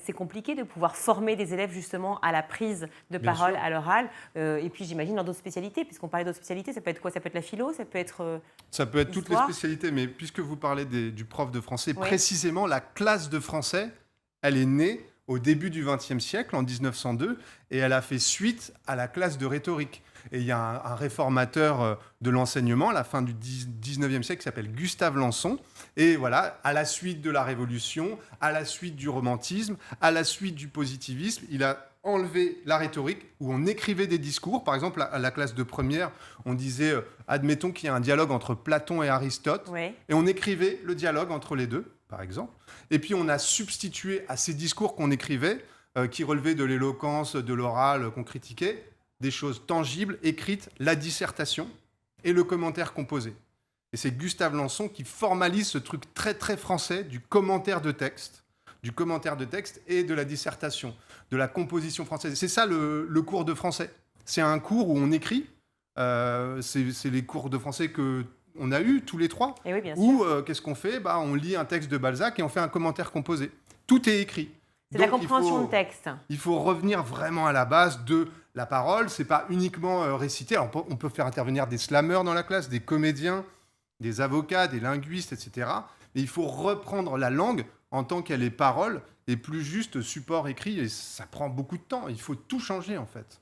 c'est compliqué de pouvoir former des élèves justement à la prise de Bien parole sûr. à l'oral. Et puis j'imagine dans d'autres spécialités, puisqu'on parlait d'autres spécialités, ça peut être quoi? Ça peut être la philo, ça peut être Ça peut être toutes les l'histoire? spécialités, mais puisque vous parlez du prof de français, Oui. précisément, la classe de français, elle est née au début du XXe siècle, en 1902, et elle a fait suite à la classe de rhétorique. Et il y a un réformateur de l'enseignement à la fin du XIXe siècle qui s'appelle Gustave Lançon. Et voilà, à la suite de la Révolution, à la suite du romantisme, à la suite du positivisme, il a enlevé la rhétorique où on écrivait des discours. Par exemple, à la classe de première, on disait, admettons qu'il y a un dialogue entre Platon et Aristote, Oui. et on écrivait le dialogue entre les deux, par exemple. Et puis on a substitué à ces discours qu'on écrivait, qui relevaient de l'éloquence, de l'oral, qu'on critiquait, des choses tangibles, écrites, la dissertation et le commentaire composé. Et c'est Gustave Lançon qui formalise ce truc très très français du commentaire de texte et de la dissertation, de la composition française. C'est ça le cours de français. C'est un cours où on écrit. C'est les cours de français que on a eu tous les trois. Et oui, bien sûr. Où qu'est-ce qu'on fait? On lit un texte de Balzac et on fait un commentaire composé. Tout est écrit. C'est la Donc, compréhension de texte. il faut revenir vraiment à la base de la parole. C'est pas uniquement réciter. Alors, on peut faire intervenir des slameurs dans la classe, des comédiens, des avocats, des linguistes, etc. Mais il faut reprendre la langue en tant qu'elle est parole et plus juste support écrit. Et ça prend beaucoup de temps. Il faut tout changer, en fait.